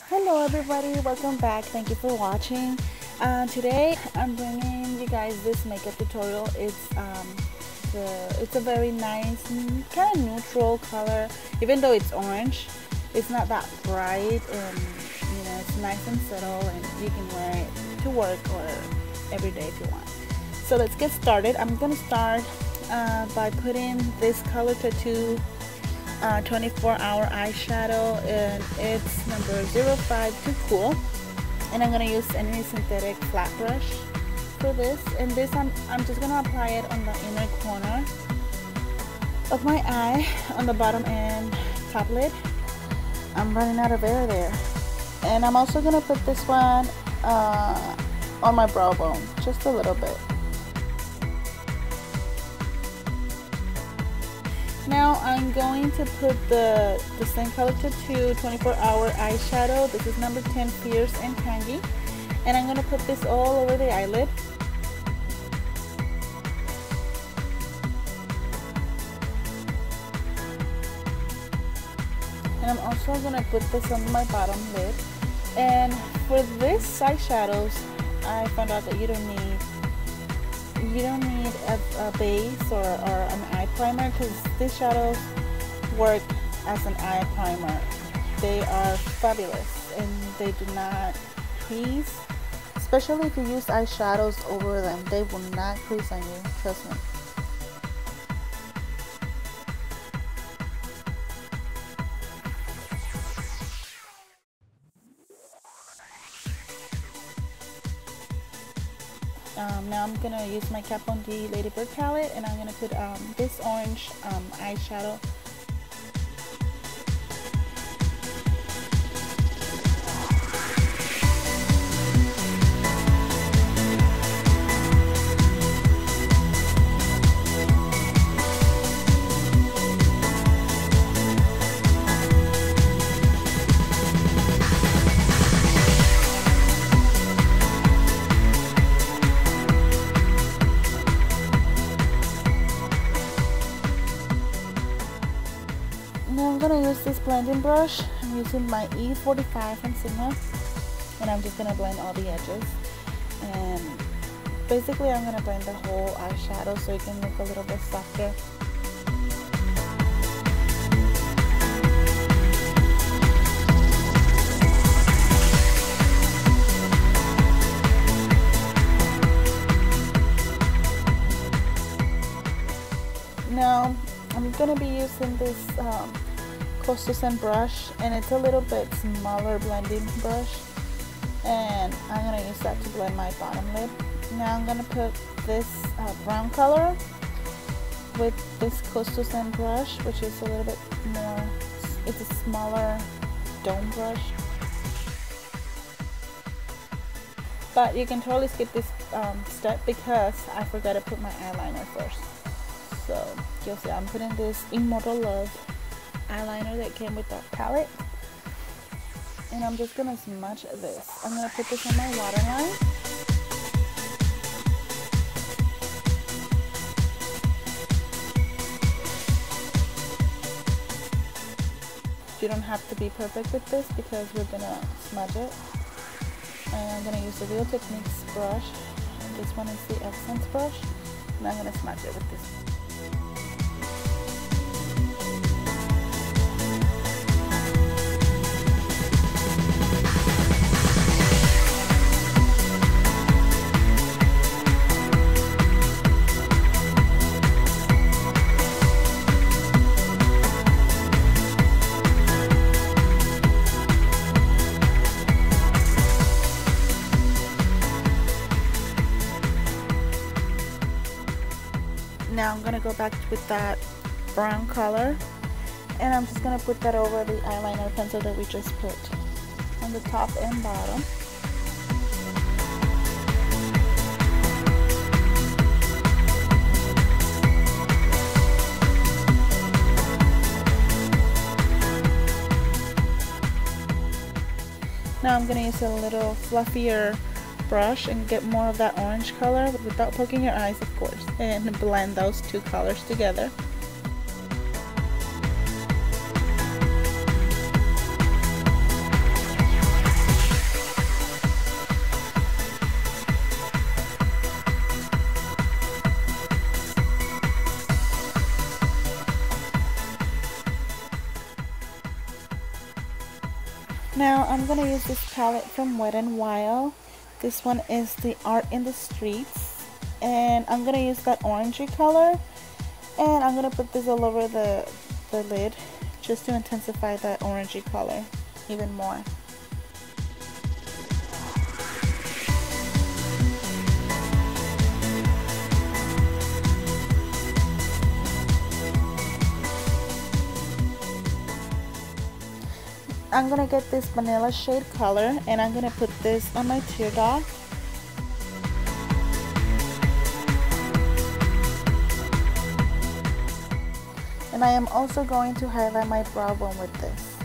Hello everybody, welcome back. Thank you for watching. Today I'm bringing you guys this makeup tutorial. It's a very nice kind of neutral color. Even though it's orange, it's not that bright, and it's nice and subtle, and you can wear it to work or every day if you want. So let's get started. I'm gonna start by putting this color tattoo 24-hour eyeshadow, and it's number 05 Too Cool, and I'm gonna use any synthetic flat brush for this. And this I'm just gonna apply it on the inner corner of my eye, on the bottom and top lid. I'm running out of air there. And I'm also gonna put this one on my brow bone, just a little bit. Now I'm going to put the same color tattoo 24-hour eyeshadow. This is number 10 Fierce and Tangy, and I'm going to put this all over the eyelid. And I'm also going to put this on my bottom lid. And for this eyeshadows, I found out that you don't need a base or an eye primer, because these shadows work as an eye primer. They are fabulous and they do not crease, especially if you use eyeshadows over them. They will not crease on you, trust me. Now I'm gonna use my Kat Von D Ladybird palette, and I'm gonna put this orange eyeshadow. Now I'm going to use this blending brush. I'm using my E45 from Sigma, and I'm just going to blend all the edges. And basically I'm going to blend the whole eyeshadow so it can look a little bit softer. Now I'm going to be using this Coastal Scent brush, and it's a little bit smaller blending brush, and I'm going to use that to blend my bottom lid. Now I'm going to put this brown color with this Coastal Scent brush, which is a little bit more, it's a smaller dome brush. But you can totally skip this step because I forgot to put my eyeliner first. So you'll see I'm putting this Immortal Love eyeliner that came with that palette, and I'm just gonna smudge this. I'm gonna put this on my waterline. You don't have to be perfect with this because we're gonna smudge it. And I'm gonna use the Real Techniques brush, and this one is the Essence brush, and I'm gonna smudge it with this. Now I'm gonna go back with that brown color, and I'm just gonna put that over the eyeliner pencil that we just put on the top and bottom. Now I'm gonna use a little fluffier brush and get more of that orange color without poking your eyes, of course, and blend those two colors together. Now I'm gonna use this palette from Wet n Wild. This one is the Art in the Streets, and I'm gonna use that orangey color, and I'm gonna put this all over the lid just to intensify that orangey color even more. I'm gonna get this vanilla shade color and I'm gonna put this on my tear duct. And I am also going to highlight my brow bone with this.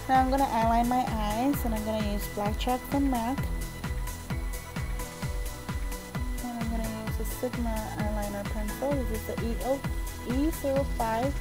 Now I'm gonna eyeliner my eyes, and I'm gonna use black chalk from MAC. And I'm gonna use a Sigma eyeliner pencil. This is the E05.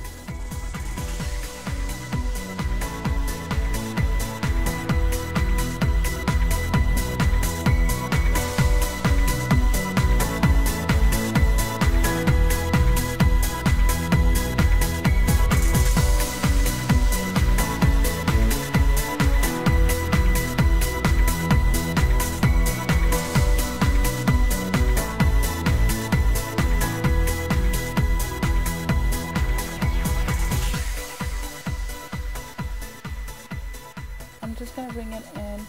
I'm just going to bring it in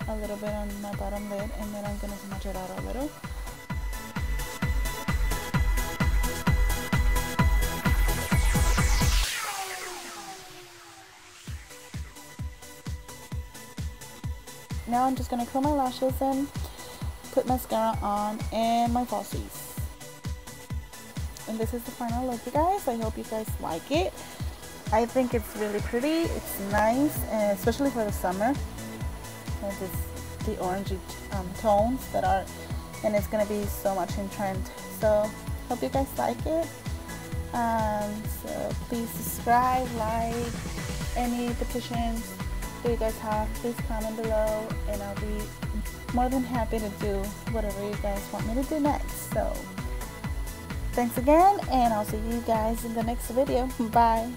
a little bit on my bottom lid, and then I'm going to smudge it out a little. Now I'm just going to curl my lashes and put mascara on and my falsies. And this is the final look, you guys. I hope you guys like it. I think it's really pretty, it's nice, and especially for the summer. And it's the orangey tones that are, and it's gonna be so much in trend. So hope you guys like it. So please subscribe, like, any petitions that you guys have, please comment below, and I'll be more than happy to do whatever you guys want me to do next. So thanks again, and I'll see you guys in the next video. Bye.